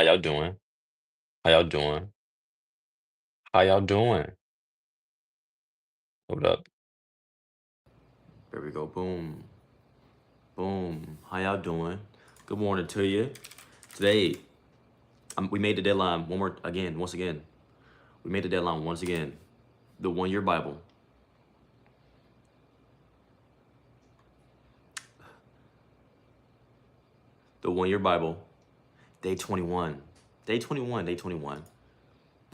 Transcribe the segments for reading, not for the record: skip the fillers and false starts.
y'all doing? How y'all doing? How y'all doing? Hold up. There we go. Boom. Boom. How y'all doing? Good morning to you. Today, we made the deadline once again. We made the deadline once again. The 1 year Bible. The 1 year Bible. Day 21. Day 21. Day 21.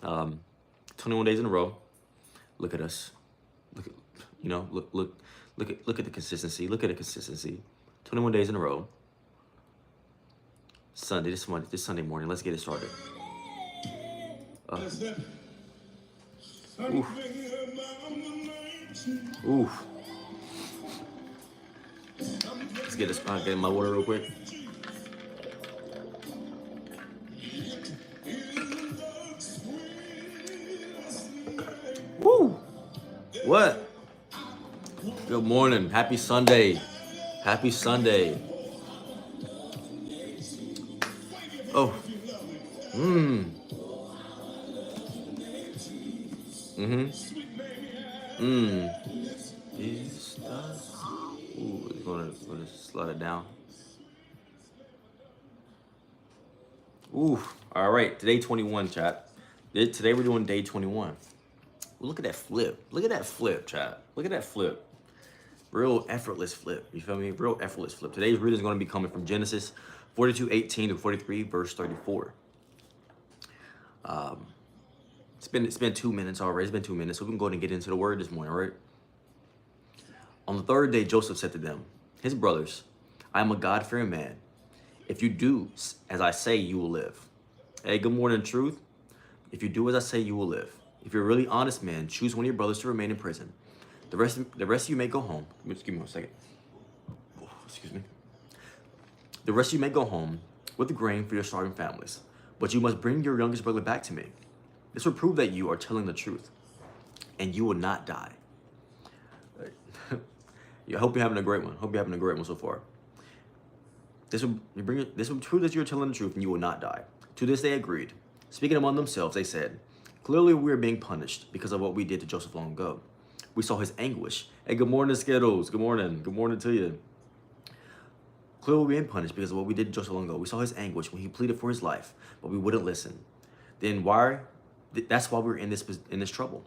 21 days in a row. Look at us. Look at, look at the consistency. Look at the consistency. 21 days in a row. This Sunday morning. Let's get it started. Oof. Oof. Let's get this. Get my water real quick. Woo! What? Good morning. Happy Sunday. Happy Sunday. Oh. Ooh, gonna slow it down. Ooh. All right. Today 21, chat. Today we're doing day 21. Look at that flip. Look at that flip, chat. Look at that flip. Real effortless flip. You feel me? Real effortless flip. Today's reading is going to be coming from Genesis 42:18 to 43, verse 34. It's been 2 minutes already. It's been 2 minutes, so we can go ahead and get into the word this morning, right? On the third day, Joseph said to them, his brothers, I am a God-fearing man. If you do as I say, you will live. Hey, good morning, truth. If you do as I say, you will live. If you're a really honest man, choose one of your brothers to remain in prison. The rest of you may go home. Just give me 1 second. Oh, excuse me. The rest of you may go home with the grain for your starving families, but you must bring your youngest brother back to me. This will prove that you are telling the truth, and you will not die. I hope you're having a great one. Hope you're having a great one so far. This will prove that you're telling the truth, and you will not die. To this they agreed. Speaking among themselves, they said, clearly we are being punished because of what we did to Joseph long ago. We saw his anguish. Hey, good morning, Skittles. Good morning. Good morning to you. Clearly we're being punished because of what we did to Joseph long ago. We saw his anguish when he pleaded for his life, but we wouldn't listen. Then that's why we're in this trouble.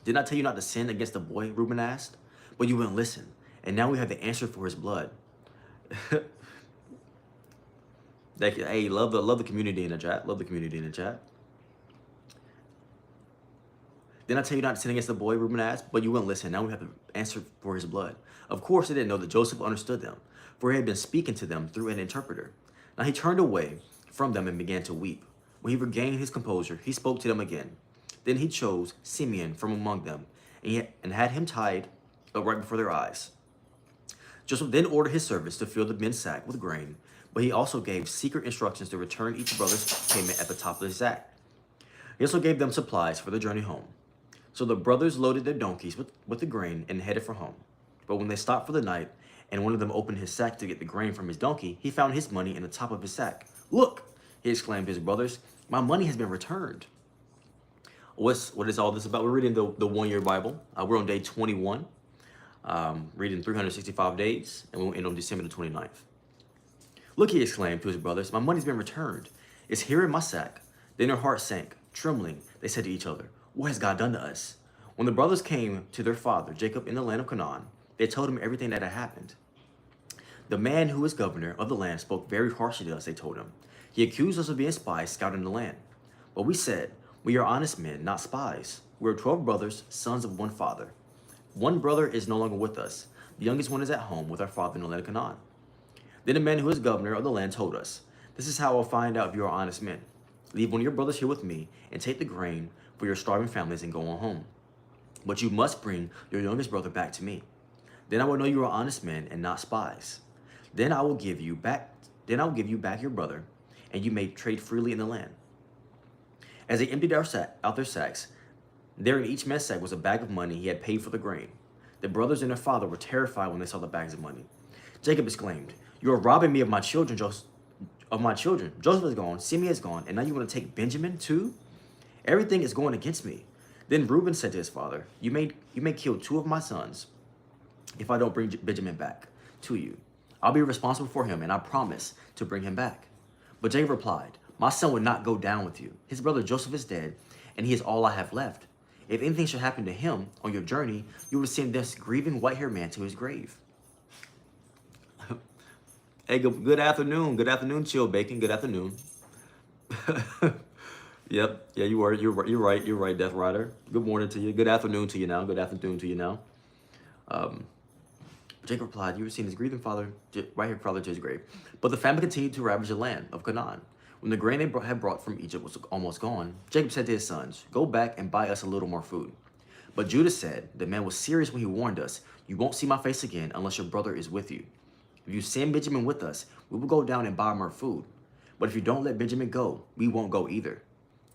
Didn't I tell you not to sin against the boy? Reuben asked. But you wouldn't listen. And now we have the answer for his blood. Hey, love the community in the chat. Love the community in the chat. Didn't I tell you not to sin against the boy? Reuben asked. But you wouldn't listen. Now we have the answer for his blood. Of course, they didn't know that Joseph understood them, for he had been speaking to them through an interpreter. Now he turned away from them and began to weep. When he regained his composure, he spoke to them again. Then he chose Simeon from among them and had him tied up right before their eyes. Joseph then ordered his servants to fill the men's sack with grain, but he also gave secret instructions to return each brother's payment at the top of the sack. He also gave them supplies for the journey home. So the brothers loaded their donkeys with the grain and headed for home. But when they stopped for the night, and one of them opened his sack to get the grain from his donkey, he found his money in the top of his sack. Look, he exclaimed to his brothers, my money has been returned. What is all this about? We're reading the 1 year Bible. We're on day 21, reading 365 days, and we'll end on December the 29th. Look, he exclaimed to his brothers, my money's been returned. It's here in my sack. Then their hearts sank. Trembling, they said to each other, what has God done to us? When the brothers came to their father, Jacob, in the land of Canaan, they told him everything that had happened. The man who was governor of the land spoke very harshly to us, they told him. He accused us of being spies scouting the land. But we said, we are honest men, not spies. We are 12 brothers, sons of one father. One brother is no longer with us. The youngest one is at home with our father in the land of Canaan. Then the man who is governor of the land told us, this is how I'll find out if you are honest men. Leave one of your brothers here with me and take the grain for your starving families and go on home. But you must bring your youngest brother back to me. Then I will know you are honest men and not spies. Then I will give you back your brother, and you may trade freely in the land. As they emptied out their sacks, there in each man's sack was a bag of money he had paid for the grain. The brothers and their father were terrified when they saw the bags of money. Jacob exclaimed, you are robbing me of my children, of my children. Joseph is gone, Simeon is gone, and now you want to take Benjamin too? Everything is going against me. Then Reuben said to his father, you may kill two of my sons if I don't bring Benjamin back to you. I'll be responsible for him, and I promise to bring him back. But Jacob replied, my son would not go down with you. His brother Joseph is dead, and he is all I have left. If anything should happen to him on your journey, you will send this grieving white-haired man to his grave. Hey, good afternoon. Good afternoon, Chill Bacon. Good afternoon. Yep. Yeah, you're right, Death Rider. Good morning to you. Good afternoon to you now. Good afternoon to you now. Jacob replied, you were seen his grieving white-haired father to his grave. But the famine continued to ravage the land of Canaan. When the grain they had brought from Egypt was almost gone, Jacob said to his sons, go back and buy us a little more food. But Judah said, the man was serious when he warned us, you won't see my face again unless your brother is with you. If you send Benjamin with us, we will go down and buy more food. But if you don't let Benjamin go, we won't go either.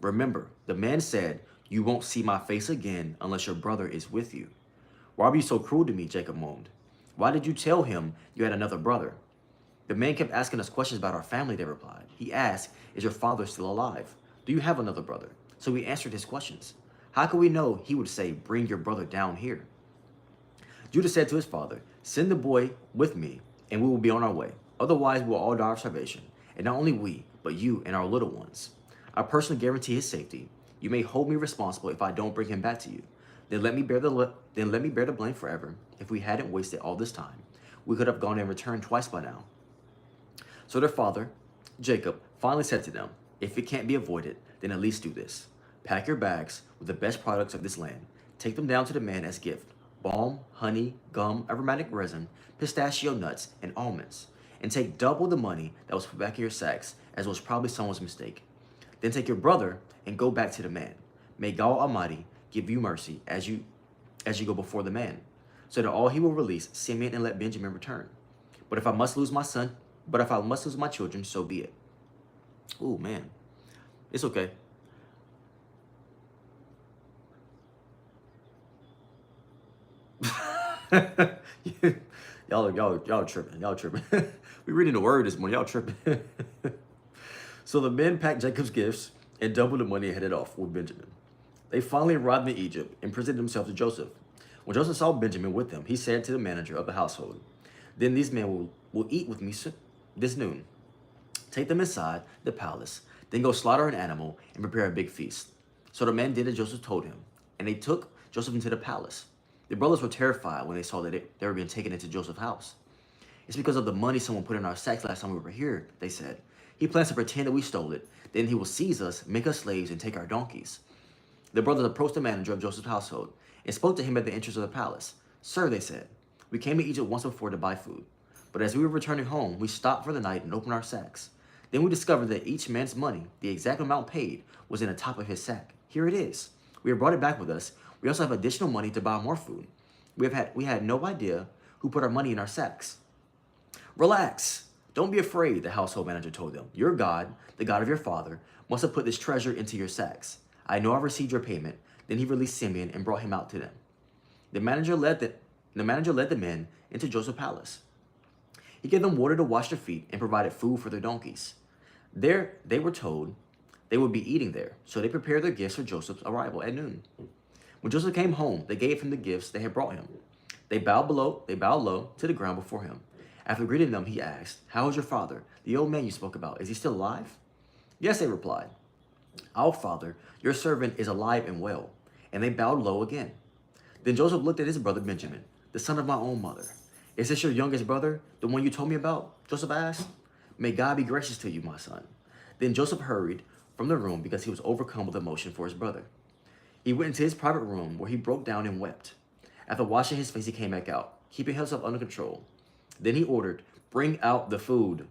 Remember, the man said, you won't see my face again unless your brother is with you. Why were you so cruel to me? Jacob moaned. Why did you tell him you had another brother? The man kept asking us questions about our family, they replied. He asked, is your father still alive? Do you have another brother? So we answered his questions. How could we know he would say, bring your brother down here? Judah said to his father, send the boy with me, and we will be on our way. Otherwise, we will all die of starvation, and not only we, but you and our little ones. I personally guarantee his safety. You may hold me responsible if I don't bring him back to you. Then let me bear the blame forever. If we hadn't wasted all this time, we could have gone and returned twice by now. So their father, Jacob, finally said to them, if it can't be avoided, then at least do this. Pack your bags with the best products of this land. Take them down to the man as gift. Balm, honey, gum, aromatic resin, pistachio nuts, and almonds. And take double the money that was put back in your sacks, as was probably someone's mistake. Then take your brother and go back to the man. May God Almighty give you mercy as you go before the man, so that all he will release Simeon and let Benjamin return. But if I must lose my children, so be it. Oh man, it's okay. y'all tripping. Y'all tripping. We reading the word this morning. Y'all tripping. So the men packed Jacob's gifts and doubled the money and headed off with Benjamin. They finally arrived in Egypt and presented themselves to Joseph. When Joseph saw Benjamin with them, he said to the manager of the household, then these men will eat with me this noon. Take them inside the palace, then go slaughter an animal and prepare a big feast. So the man did as Joseph told him, and they took Joseph into the palace. The brothers were terrified when they saw that they were being taken into Joseph's house. It's because of the money someone put in our sacks last time we were here, they said. He plans to pretend that we stole it. Then he will seize us, make us slaves, and take our donkeys. The brothers approached the manager of Joseph's household and spoke to him at the entrance of the palace. Sir, they said, we came to Egypt once before to buy food. But as we were returning home, we stopped for the night and opened our sacks. Then we discovered that each man's money, the exact amount paid, was in the top of his sack. Here it is. We have brought it back with us. We also have additional money to buy more food. We had no idea who put our money in our sacks. Relax. Don't be afraid, the household manager told them. Your God, the God of your father, must have put this treasure into your sacks. I know I received your payment. Then he released Simeon and brought him out to them. The manager led the men into Joseph's palace. He gave them water to wash their feet and provided food for their donkeys. There, they were told they would be eating there, so they prepared their gifts for Joseph's arrival at noon. When Joseph came home, they gave him the gifts they had brought him. They bowed low to the ground before him. After greeting them, he asked, how is your father, the old man you spoke about? Is he still alive? Yes, they replied. Our father, your servant, is alive and well. And they bowed low again. Then Joseph looked at his brother Benjamin, the son of my own mother. Is this your youngest brother, the one you told me about? Joseph asked. May God be gracious to you, my son. Then Joseph hurried from the room because he was overcome with emotion for his brother. He went into his private room where he broke down and wept. After washing his face, he came back out, keeping himself under control. Then he ordered, bring out the food.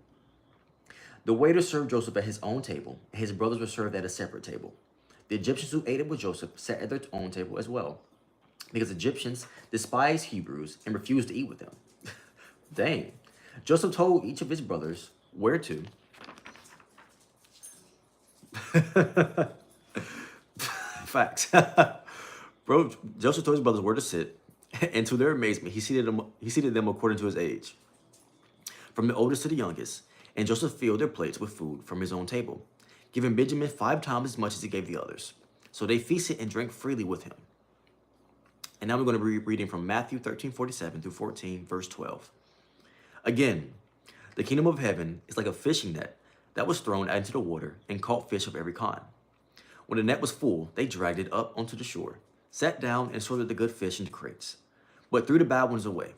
The waiter served Joseph at his own table, and his brothers were served at a separate table. The Egyptians who ate with Joseph sat at their own table as well, because Egyptians despised Hebrews and refused to eat with them. Dang. Joseph told each of his brothers where to. Facts. Bro, Joseph told his brothers where to sit, and to their amazement, he seated them according to his age, from the oldest to the youngest. And Joseph filled their plates with food from his own table, giving Benjamin 5 times as much as he gave the others. So they feasted and drank freely with him. And now we're going to be reading from Matthew 13:47 through 14, verse 12. Again, the kingdom of heaven is like a fishing net that was thrown out into the water and caught fish of every kind. When the net was full, they dragged it up onto the shore, sat down, and sorted the good fish into crates, but threw the bad ones away.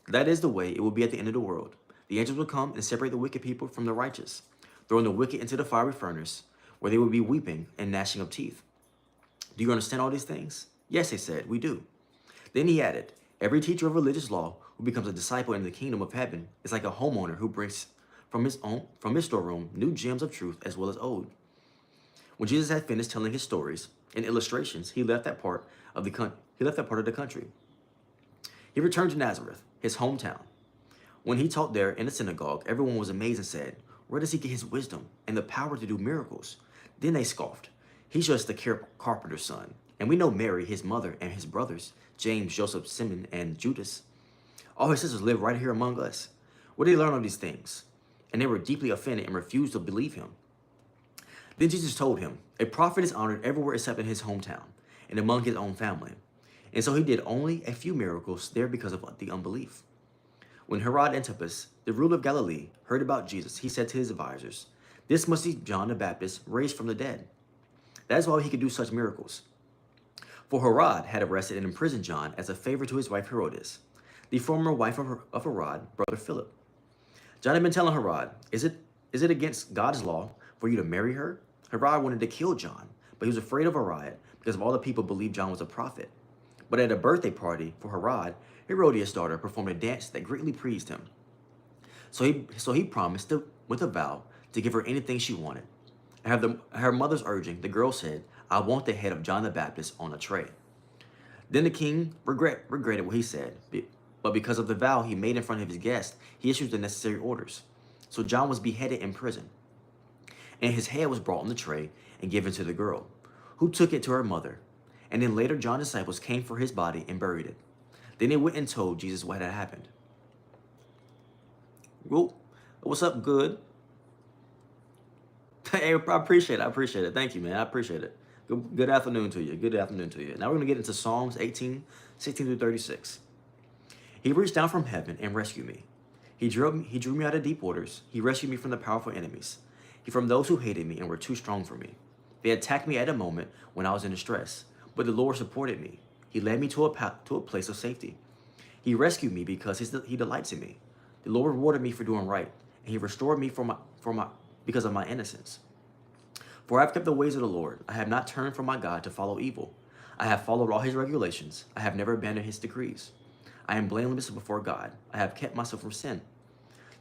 That is the way it will be at the end of the world. The angels will come and separate the wicked people from the righteous, throwing the wicked into the fiery furnace, where they will be weeping and gnashing of teeth. Do you understand all these things? Yes, they said, we do. Then he added, every teacher of religious law who becomes a disciple in the kingdom of heaven is like a homeowner who brings from his storeroom new gems of truth as well as old. When Jesus had finished telling his stories and illustrations, he left that part of the country. He returned to Nazareth, his hometown. When he taught there in the synagogue, everyone was amazed and said, where does he get his wisdom and the power to do miracles? Then they scoffed. He's just the carpenter's son. And we know Mary, his mother, and his brothers, James, Joseph, Simon, and Judas. All his sisters live right here among us. Where did he learn all these things? And they were deeply offended and refused to believe him. Then Jesus told him, a prophet is honored everywhere except in his hometown and among his own family. And so he did only a few miracles there because of the unbelief. When Herod Antipas, the ruler of Galilee, heard about Jesus, he said to his advisors, this must be John the Baptist raised from the dead. That is why he could do such miracles. For Herod had arrested and imprisoned John as a favor to his wife Herodias, the former wife of Herod, brother Philip. John had been telling Herod, is it against God's law for you to marry her? Herod wanted to kill John, but he was afraid of a riot because of all the people believed John was a prophet. But at a birthday party for Herod, Herodias' daughter performed a dance that greatly pleased him. So he promised with a vow to give her anything she wanted. At her mother's urging, the girl said, I want the head of John the Baptist on a tray. Then the king regretted what he said, but because of the vow he made in front of his guests, he issued the necessary orders. So John was beheaded in prison, and his head was brought on the tray and given to the girl, who took it to her mother. And then later John's disciples came for his body and buried it. Then they went and told Jesus what had happened. Well, what's up, good? Hey, I appreciate it. Thank you, man. I appreciate it. Good afternoon to you. Good afternoon to you. Now we're going to get into Psalms 18, 16 through 36. He reached down from heaven and rescued me. He drew me out of deep waters. He rescued me from the powerful enemies. From those who hated me and were too strong for me. They attacked me at a moment when I was in distress, but the Lord supported me. He led me to a place of safety. He rescued me because he delights in me. The Lord rewarded me for doing right, and he restored me because of my innocence. For I have kept the ways of the Lord. I have not turned from my God to follow evil. I have followed all his regulations. I have never abandoned his decrees. I am blameless before God. I have kept myself from sin.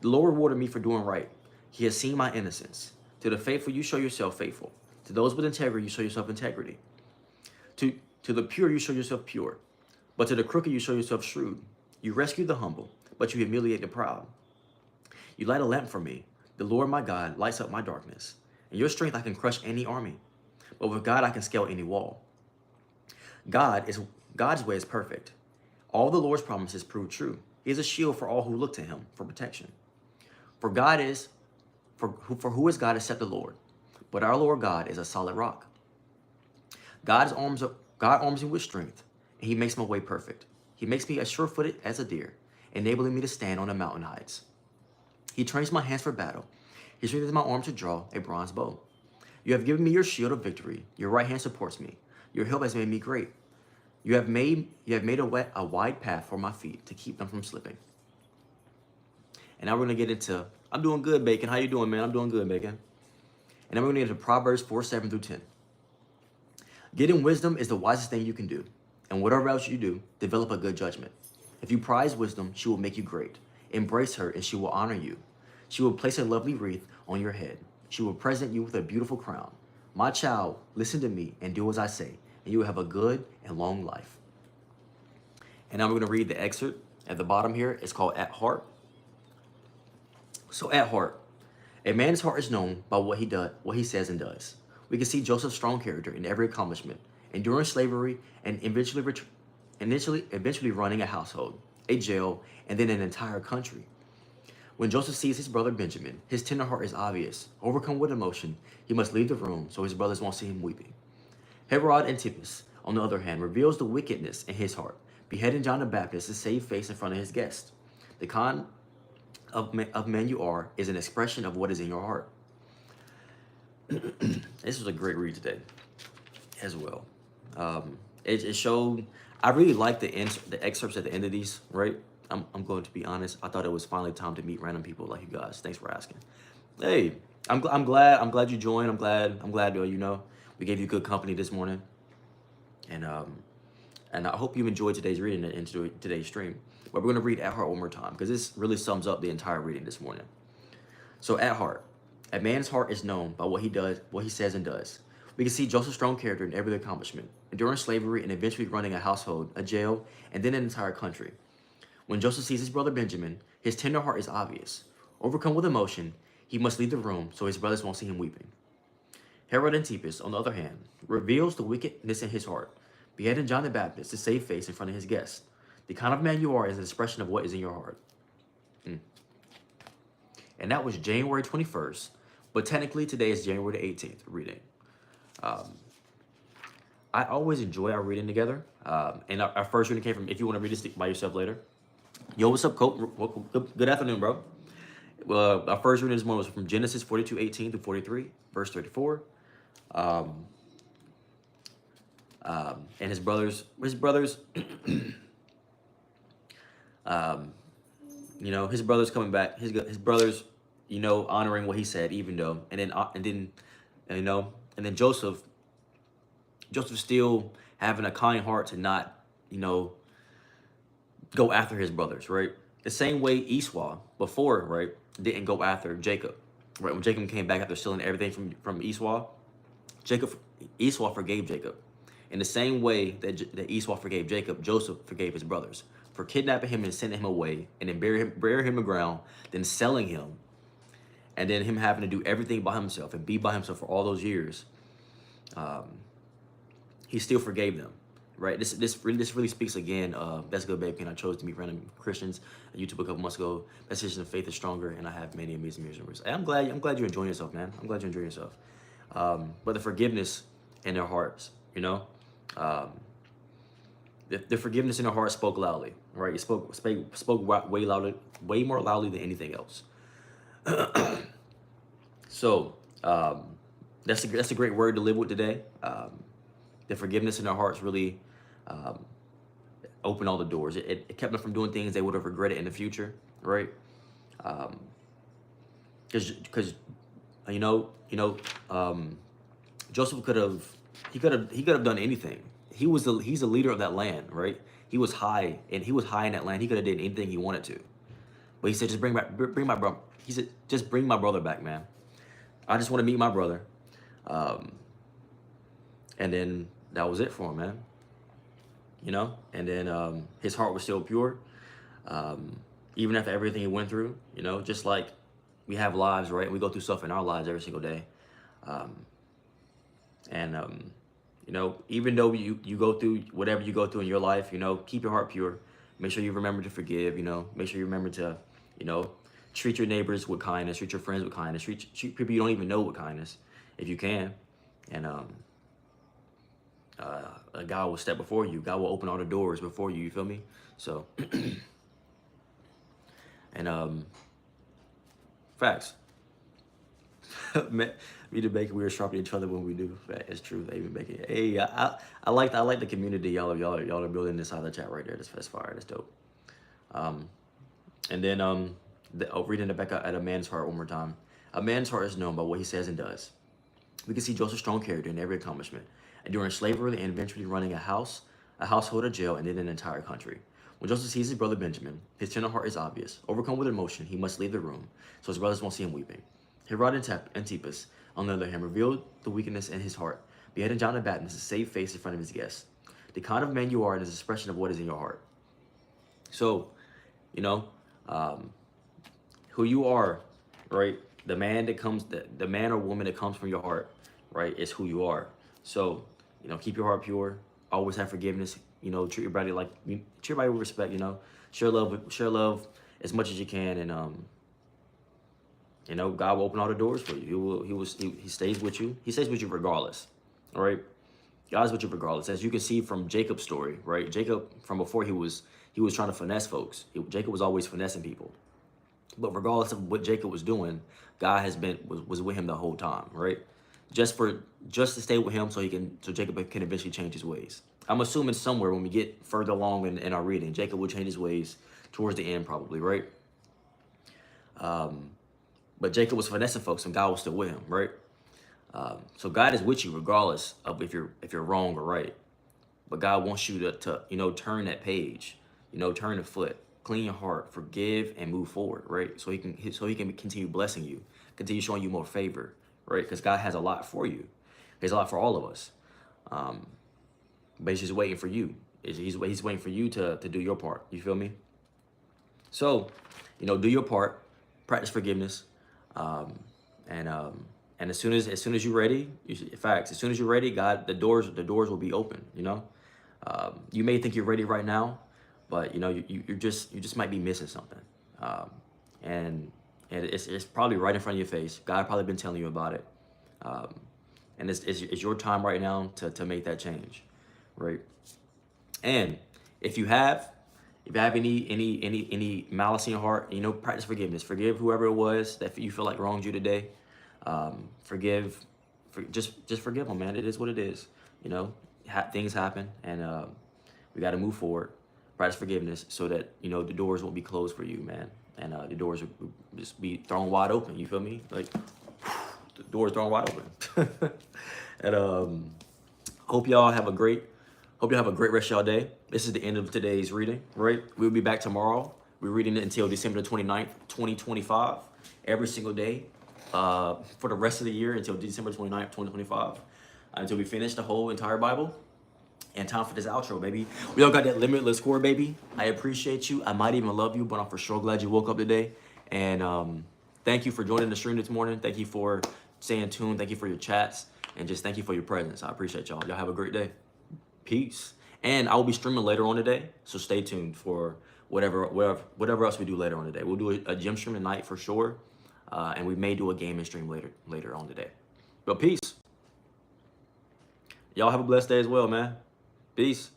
The Lord rewarded me for doing right. He has seen my innocence. To the faithful, you show yourself faithful. To those with integrity, you show yourself integrity. To the pure, you show yourself pure. But to the crooked, you show yourself shrewd. You rescue the humble, but you humiliate the proud. You light a lamp for me. The Lord my God lights up my darkness. In your strength, I can crush any army. But with God, I can scale any wall. God's way is perfect. All the Lord's promises prove true. He is a shield for all who look to him for protection. For who is God except the Lord? But our Lord God is a solid rock. God arms me with strength, and he makes my way perfect. He makes me as sure-footed as a deer, enabling me to stand on the mountain heights. He trains my hands for battle. He strengthens my arm to draw a bronze bow. You have given me your shield of victory. Your right hand supports me. Your help has made me great. You have made a wide path for my feet to keep them from slipping. And now we're going to get into, I'm doing good, Bacon. How you doing, man? I'm doing good, Bacon. And then we're going to get into Proverbs 4, 7 through 10. Getting wisdom is the wisest thing you can do. And whatever else you do, develop a good judgment. If you prize wisdom, she will make you great. Embrace her and she will honor you. She will place a lovely wreath on your head. She will present you with a beautiful crown. My child, listen to me and do as I say, and you will have a good and long life. And now we're going to read the excerpt at the bottom here. It's called At Heart. So at heart, a man's heart is known by what he says and does. We can see Joseph's strong character in every accomplishment, enduring slavery and eventually running a household, a jail, and then an entire country. When Joseph sees his brother Benjamin, his tender heart is obvious. Overcome with emotion, he must leave the room so his brothers won't see him weeping. Herod Antipas, on the other hand, reveals the wickedness in his heart, beheading John the Baptist to save face in front of his guests. The kind of man you are is an expression of what is in your heart. This was a great read today as well. It showed, I really like the excerpts at the end of these, right? I'm going to be honest. I thought it was finally time to meet random people like you guys. Thanks for asking. Hey, I'm glad you joined. I'm glad you know, we gave you good company this morning. And I hope you enjoyed today's reading and today's stream. But we're going to read At Heart one more time because this really sums up the entire reading this morning. So at heart, a man's heart is known by what he does, what he says and does. We can see Joseph's strong character in every accomplishment, enduring slavery and eventually running a household, a jail, and then an entire country. When Joseph sees his brother Benjamin, his tender heart is obvious. Overcome with emotion, he must leave the room so his brothers won't see him weeping. Herod Antipas, on the other hand, reveals the wickedness in his heart, beheading John the Baptist to save face in front of his guests. The kind of man you are is an expression of what is in your heart. And that was January 21st, but technically today is January the 18th reading. I always enjoy our reading together. And our first reading came from, if you want to read this by yourself later. Yo, what's up, Cope? Good afternoon, bro. Well, our first reading this morning was from Genesis 42:18 to 43, verse 34. And his brothers, you know, his brothers coming back, his brothers, you know, honoring what he said, even though, and then, you know, and then Joseph still having a kind heart to not, you know, go after his brothers, right? The same way Esau before, right, didn't go after Jacob, right? When Jacob came back after stealing everything from Esau, Esau forgave Jacob. In the same way that Esau forgave Jacob, Joseph forgave his brothers for kidnapping him and sending him away, and then bury him in the ground, then selling him, and then him having to do everything by himself and be by himself for all those years. He still forgave them, right? This really speaks again. That's good, baby. And I chose to meet random Christians on YouTube a couple months ago. Message of faith is stronger, and I have many amazing miracles. Hey, I'm glad you're enjoying yourself, man. I'm glad you're enjoying yourself. But the forgiveness in their hearts, you know, the forgiveness in their heart spoke loudly, right? It spoke way more loudly than anything else. So that's a great word to live with today. The forgiveness in their hearts really opened all the doors. It kept them from doing things they would have regretted in the future, right? Because you know, Joseph could have done anything. He's the leader of that land, right? He was high in that land. He could have done anything he wanted to, but he said, "Just bring my brother." He said, "Just bring my brother back, man. I just want to meet my brother." And then that was it for him, man. You know, and then his heart was still pure, even after everything he went through. You know, just like we have lives, right? We go through stuff in our lives every single day, you know, even though you go through whatever you go through in your life, you know, keep your heart pure. Make sure you remember to forgive. You know, make sure you remember to, you know, treat your neighbors with kindness, treat your friends with kindness, treat people you don't even know with kindness, if you can, and God will step before you. God will open all the doors before you. You feel me? So, and facts. Me and Bacon, we were sharpening each other when we do. It's true. They even Bacon. Hey, I like the community y'all are building inside the chat right there. That's fire. That's dope. And then reading it back at a man's heart one more time. A man's heart is known by what he says and does. We can see Joseph's strong character in every accomplishment, enduring slavery and eventually running a household, a jail, and then an entire country. When Joseph sees his brother Benjamin, his tender heart is obvious. Overcome with emotion, he must leave the room, so his brothers won't see him weeping. Herod Antipas, on the other hand, revealed the wickedness in his heart, beheading John the Baptist to save face in front of his guests. The kind of man you are is an expression of what is in your heart. So, you know, who you are, right? The man or woman that comes from your heart, right, is who you are. So, you know, keep your heart pure. Always have forgiveness. You know, treat your body with respect. You know, share love as much as you can, and You know, God will open all the doors for you. He stays with you. He stays with you regardless. All right. God's with you regardless. As you can see from Jacob's story, right? Jacob, from before he was trying to finesse folks. Jacob was always finessing people. But regardless of what Jacob was doing, God was with him the whole time, right? Just to stay with him so Jacob can eventually change his ways. I'm assuming somewhere when we get further along in our reading, Jacob will change his ways towards the end probably, right? But Jacob was finessing folks and God was still with him, right? So God is with you regardless of if you're wrong or right. But God wants you to turn that page, turn the foot, clean your heart, forgive, and move forward, right? So he can continue blessing you, continue showing you more favor, right? Because God has a lot for you. He has a lot for all of us. But he's just waiting for you. He's waiting for you to do your part. You feel me? So, do your part, practice forgiveness, and as soon as you're ready, as soon as you're ready, God, the doors will be open. You may think you're ready right now, but you just might be missing something, and it's probably right in front of your face. God probably been telling you about it, and it's your time right now to make that change, right? And if you have any malice in your heart, practice forgiveness. Forgive whoever it was that you feel like wronged you today. Just forgive them, man. It is what it is. Things happen, and we got to move forward. Practice forgiveness so that the doors won't be closed for you, man, and the doors will just be thrown wide open. You feel me? Like the doors thrown wide open. And hope y'all have a great rest of y'all day. This is the end of today's reading, right? We'll be back tomorrow. We're reading it until December 29th, 2025, every single day for the rest of the year until December 29th, 2025, until we finish the whole entire Bible. And time for this outro, baby. We all got that limitless score, baby. I appreciate you. I might even love you, but I'm for sure glad you woke up today. And thank you for joining the stream this morning. Thank you for staying tuned. Thank you for your chats. And just thank you for your presence. I appreciate y'all. Y'all have a great day. Peace. And I will be streaming later on today, so stay tuned for whatever else we do later on today. We'll do a gym stream tonight for sure, and we may do a gaming stream later on today. But peace. Y'all have a blessed day as well, man. Peace.